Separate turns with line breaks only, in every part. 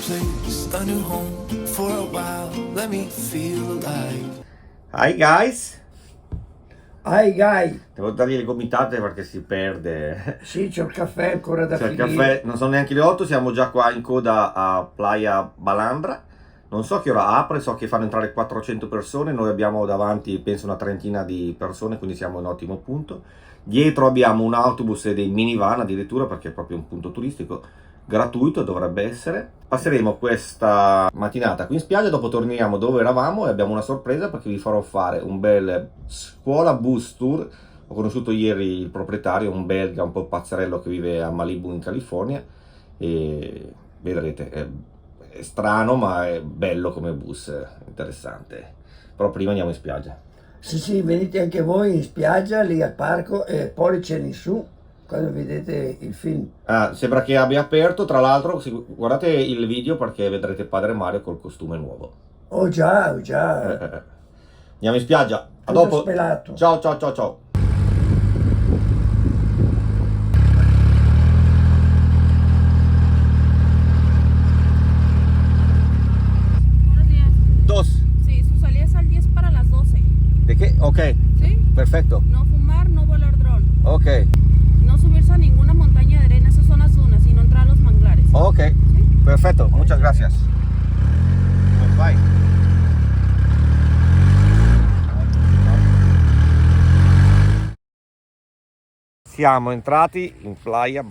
place, a new home for a while. Let me feel alive.
Hi guys!
Hi guy!
Devo dargli le gomitate perché si perde.
Sì, c'è il caffè ancora da
C'è il
finire.
caffè, non sono neanche le 8, siamo già qua in coda a Playa Balandra. Non so che ora apre, so che fanno entrare 400 persone, noi abbiamo davanti penso una trentina di persone, quindi siamo in ottimo punto. Dietro abbiamo un autobus e dei minivan addirittura perché è proprio un punto turistico gratuito, dovrebbe essere. Passeremo questa mattinata qui in spiaggia, dopo torniamo dove eravamo e abbiamo una sorpresa perché vi farò fare un bel Scuola bus tour. Ho conosciuto ieri il proprietario, un belga un po' pazzerello che vive a Malibu in California e vedrete, è strano ma è bello come bus, interessante. Però prima andiamo in spiaggia.
Sì, venite anche voi in spiaggia, lì al parco, e pollice in su, quando vedete il film.
Ah, sembra che abbia aperto, tra l'altro, guardate il video perché vedrete Padre Mario col costume nuovo.
Oh già.
Andiamo in spiaggia, a
Tutto
dopo.
spelato.
Ciao ciao ciao ciao.
Buenos días.
Dos.
Sí, su salida es al 10 para las 12.
¿De qué? Ok,
¿Sí?
perfecto.
No fumar, no volar dron.
Ok,
No subirse a ninguna montaña de arena, esas son las dunas, y no entrar a los manglares.
ok,
¿Sí?
perfetto, muchas gracias. Vai. Siamo entrati in Playa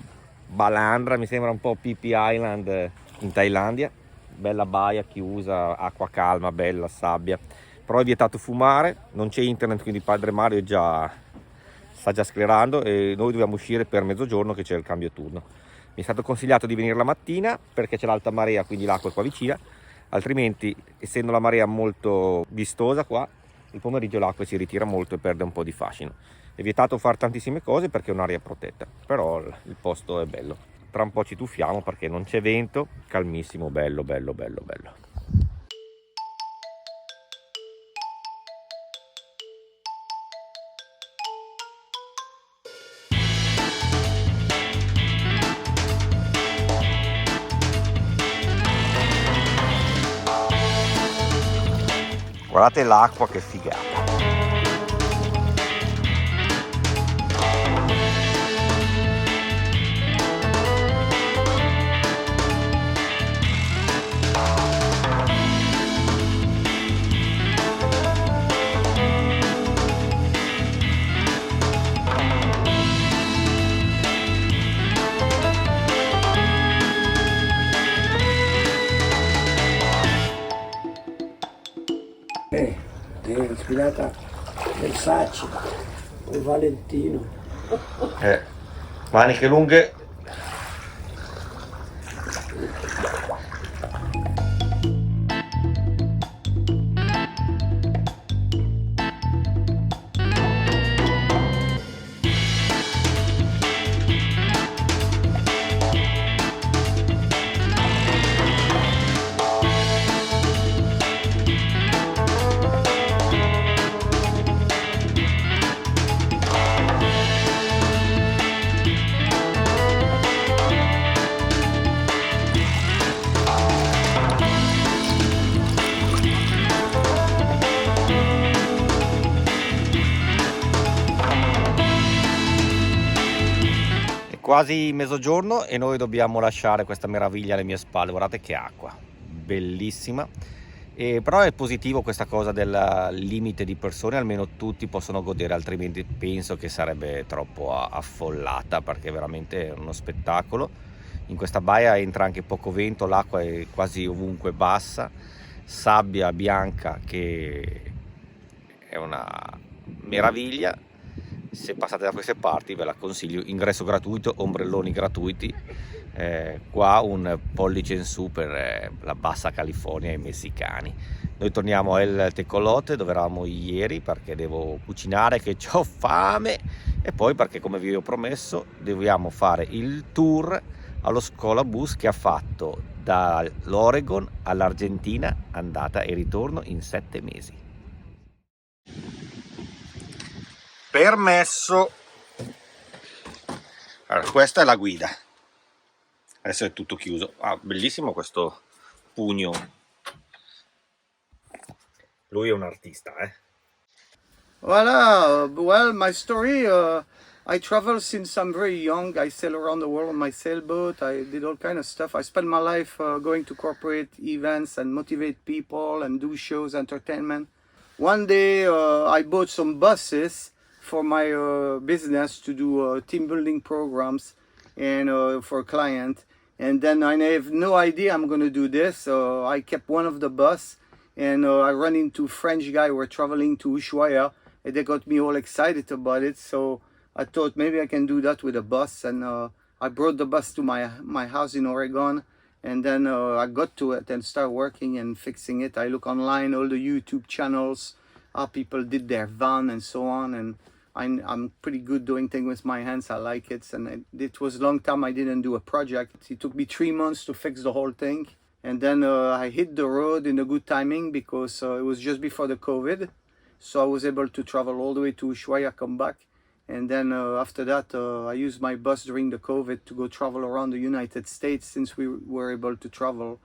Balandra, mi sembra un po' Phi Island in Thailandia, bella baia chiusa, acqua calma, bella sabbia, però è vietato fumare, non c'è internet, quindi Padre Mario sta già sclerando e noi dobbiamo uscire per mezzogiorno che c'è il cambio turno. Mi è stato consigliato di venire la mattina perché c'è l'alta marea, quindi l'acqua è qua vicina, altrimenti essendo la marea molto vistosa qua, il pomeriggio l'acqua si ritira molto e perde un po' di fascino. È vietato fare tantissime cose perché è un'area protetta, però il posto è bello. Tra un po' ci tuffiamo perché non c'è vento, calmissimo, bello. Guardate l'acqua che figata.
È ispirata Versace, o Valentino.
Maniche lunghe. Quasi mezzogiorno e noi dobbiamo lasciare questa meraviglia alle mie spalle. Guardate che acqua, bellissima. Però è positivo questa cosa del limite di persone, almeno tutti possono godere, altrimenti penso che sarebbe troppo affollata perché è veramente uno spettacolo. In questa baia entra anche poco vento, l'acqua è quasi ovunque bassa, sabbia bianca che è una meraviglia. Se passate da queste parti ve la consiglio, ingresso gratuito, ombrelloni gratuiti, qua un pollice in su per la bassa California e i messicani. Noi torniamo al Tecolote dove eravamo ieri perché devo cucinare che ho fame e poi perché come vi ho promesso dobbiamo fare il tour allo Scuola bus che ha fatto dall'Oregon all'Argentina andata e ritorno in 7 mesi. Permesso. Allora, questa è la guida. Adesso è tutto chiuso. Bellissimo questo pugno. Lui è un artista,
Voilà, well, my story, I travel since I'm very young. I sail around the world on my sailboat. I did all kind of stuff. I spent my life going to corporate events and motivate people and do shows, entertainment. One day I bought some buses for my business to do team building programs and for a client. And then I have no idea I'm going to do this. I kept one of the bus and I ran into French guy. We're traveling to Ushuaia. And they got me all excited about it, so I thought maybe I can do that with a bus, and I brought the bus to my house in Oregon, and then I got to it and started working and fixing it. I look online, all the YouTube channels, how people did their van and so on, and I'm pretty good doing things with my hands. I like it, and it was a long time I didn't do a project. It took me 3 months to fix the whole thing, and then I hit the road in a good timing because it was just before the COVID. So I was able to travel all the way to Ushuaia, come back. And then after that, I used my bus during the COVID to go travel around the United States since we were able to travel.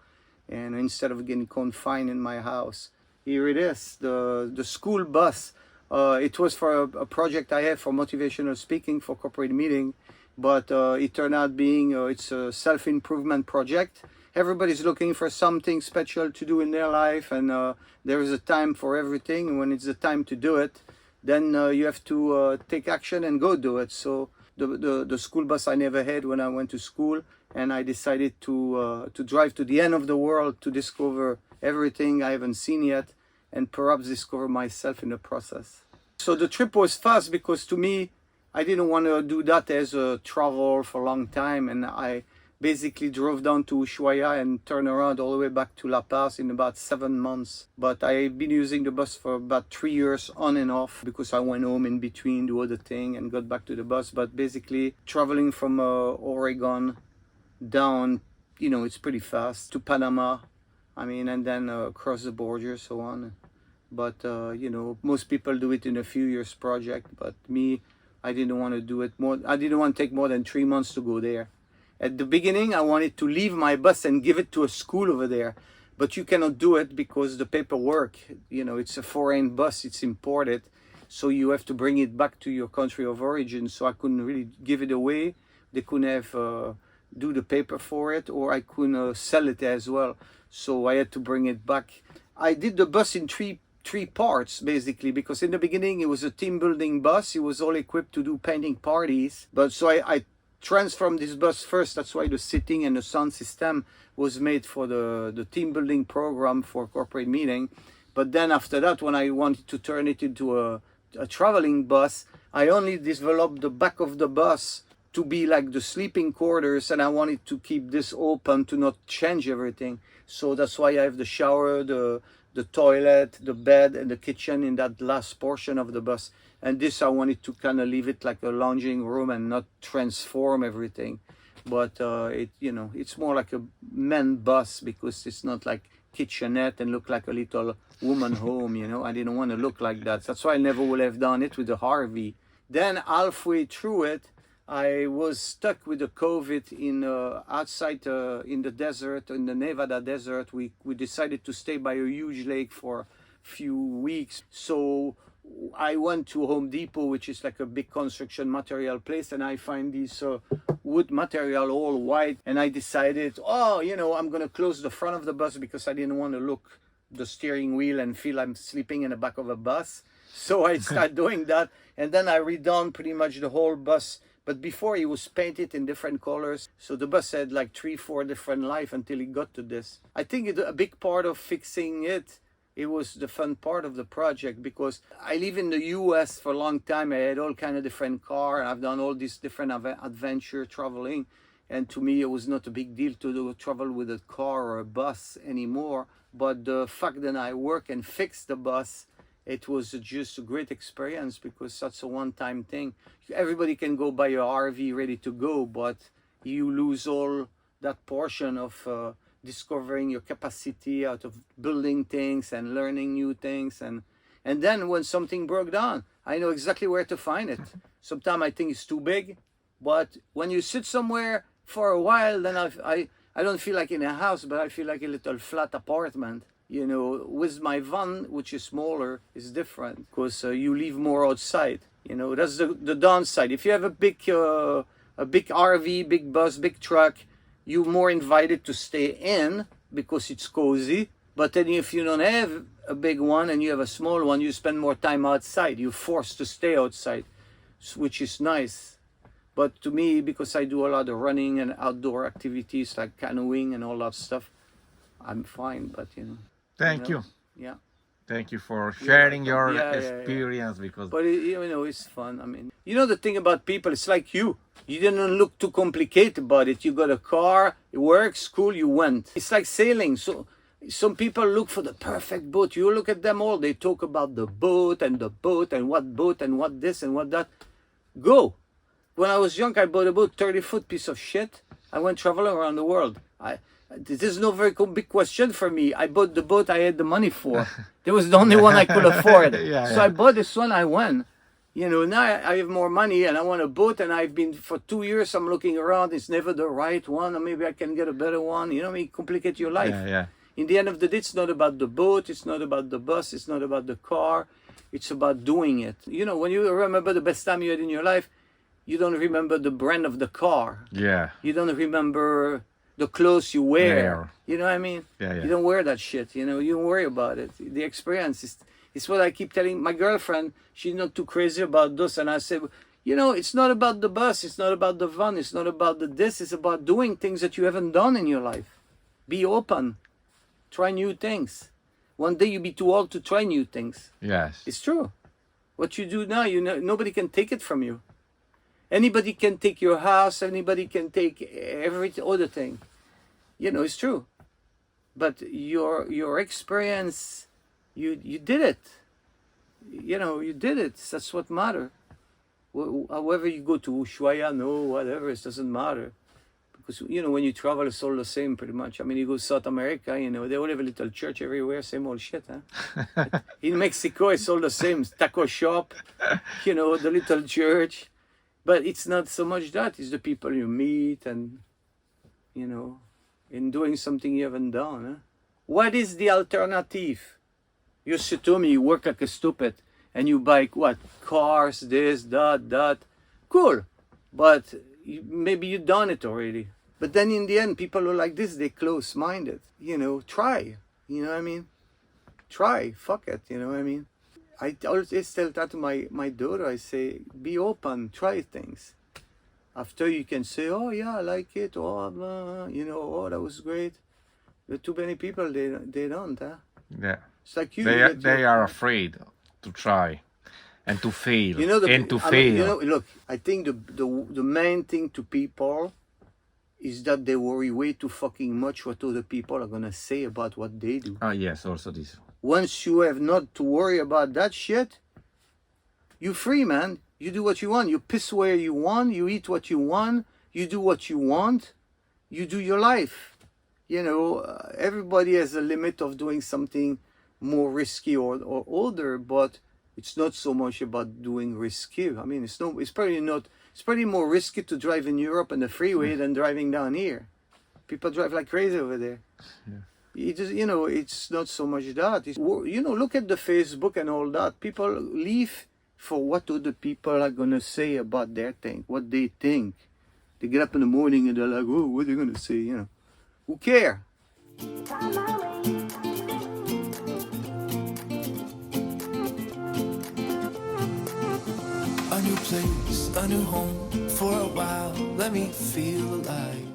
And instead of getting confined in my house, here it is, the school bus. It was for a project I had for motivational speaking for corporate meeting, but it turned out being, it's a self-improvement project. Everybody's looking for something special to do in their life, and there is a time for everything. And when it's the time to do it, then you have to take action and go do it. So the school bus I never had when I went to school, and I decided to drive to the end of the world to discover everything I haven't seen yet, and perhaps discover myself in the process. So the trip was fast because to me, I didn't want to do that as a travel for a long time, and I basically drove down to Ushuaia and turned around all the way back to La Paz in about 7 months. But I've been using the bus for about 3 years on and off because I went home in between, do other thing, and got back to the bus. But basically traveling from Oregon down, you know, it's pretty fast, to Panama, I mean, and then across the border, so on. But, you know, most people do it in a few years project, but me, I didn't want to do it more. I didn't want to take more than 3 months to go there. At the beginning, I wanted to leave my bus and give it to a school over there. But you cannot do it because the paperwork, you know, it's a foreign bus, it's imported. So you have to bring it back to your country of origin. So I couldn't really give it away. They couldn't have do the paper for it, or I couldn't sell it as well. So I had to bring it back. I did the bus in three parts basically, because in the beginning it was a team building bus. It was all equipped to do painting parties. But so I transformed this bus first. That's why the seating and the sound system was made for the team building program for corporate meeting. But then after that, when I wanted to turn it into a traveling bus, I only developed the back of the bus to be like the sleeping quarters, and I wanted to keep this open to not change everything. So that's why I have the shower, the toilet, the bed, and the kitchen in that last portion of the bus. And this I wanted to kind of leave it like a lounging room and not transform everything. But it, you know, it's more like a man bus because it's not like kitchenette and look like a little woman home, you know. I didn't want to look like that. That's why I never would have done it with the RV. Then halfway through it, I was stuck with the COVID in outside in the desert, in the Nevada desert. We decided to stay by a huge lake for a few weeks. So I went to Home Depot, which is like a big construction material place, and I find this wood material all white. And I decided, oh, you know, I'm going to close the front of the bus because I didn't want to look the steering wheel and feel I'm sleeping in the back of a bus. So I started doing that, and then I redone pretty much the whole bus. But before, it was painted in different colors. So the bus had like 3-4 different life until it got to this. I think a big part of fixing it was the fun part of the project, because I live in the US for a long time. I had all kind of different car, and I've done all these different adventure traveling. And to me, it was not a big deal to travel with a car or a bus anymore. But the fact that I work and fix the bus, it was just a great experience, because that's a one-time thing. Everybody can go buy your RV ready to go, but you lose all that portion of discovering your capacity out of building things and learning new things. And then when something broke down, I know exactly where to find it. Sometimes I think it's too big, but when you sit somewhere for a while, then I don't feel like in a house, but I feel like a little flat apartment. You know, with my van, which is smaller, is different because you live more outside. You know, that's the downside. If you have a big RV, big bus, big truck, you're more invited to stay in because it's cozy. But then if you don't have a big one and you have a small one, you spend more time outside. You're forced to stay outside, which is nice. But to me, because I do a lot of running and outdoor activities like canoeing and all that stuff, I'm fine. But you know.
Thank you.
Yeah.
Thank you for sharing your
Yeah,
experience because
But you know, it's fun. I mean, you know, the thing about people, it's like you didn't look too complicated about it. You got a car, it works, cool, you went. It's like sailing. So some people look for the perfect boat. You look at them all, they talk about the boat and what this and what that. Go. When I was young, I bought a boat, 30-foot piece of shit. I went traveling around the world. This is no very big question for me. I bought the boat I had the money for. There was the only one I could afford. So I bought this one, I went. You know, now I have more money and I want a boat, and I've been for 2 years, I'm looking around, it's never the right one, or maybe I can get a better one. You know, you complicate your life. In the end of the day, it's not about the boat, it's not about the bus, it's not about the car, it's about doing it. You know, when you remember the best time you had in your life, you don't remember the brand of the car. You don't remember the clothes you wear. You know what I mean? You don't wear that shit, you know, you don't worry about it. The experience is what I keep telling my girlfriend. She's not too crazy about this, and I said, you know, it's not about the bus, it's not about the van, it's not about the this, it's about doing things that you haven't done in your life. Be open, try new things. One day you'll be too old to try new things. It's true. What you do now, you know, nobody can take it from you. Anybody can take your house, anybody can take every other thing. You know, it's true. But your experience, you did it. You know, you did it. That's what matters. However you go to Ushuaia, no, whatever, it doesn't matter. Because, you know, when you travel, it's all the same pretty much. I mean, you go to South America, you know, they all have a little church everywhere, same old shit, huh? In Mexico, it's all the same. Taco shop, you know, the little church. But it's not so much that, it's the people you meet and, you know, in doing something you haven't done. Huh? What is the alternative? You said to me, you work like a stupid and you buy what? Cars, this, that. Cool. But maybe you've done it already. But then in the end, people are like this, they're close-minded. You know, try. You know what I mean? Try. Fuck it. You know what I mean? I always tell that to my daughter. I say, be open, try things. After you can say, oh yeah, I like it, oh, blah, you know, oh, that was great. But too many people, they don't, huh? It's like you.
They are afraid to try and to fail,
you know,
fail.
You know, look, I think the main thing to people is that they worry way too fucking much what other people are gonna say about what they do.
Yes, also this.
Once you have not to worry about that shit, you're free, man. You do what you want. You piss where you want. You eat what you want. You do what you want. You do your life. You know, everybody has a limit of doing something more risky or older, but it's not so much about doing risky. I mean, it's probably more risky to drive in Europe on the freeway than driving down here. People drive like crazy over there. You know, it's not so much that. You know, look at the Facebook and all that. People live for what other people are going to say about their thing, what they think. They get up in the morning and they're like, oh, what are they going to say? You know, who cares?
A new place, a new home. For a while, let me feel alive.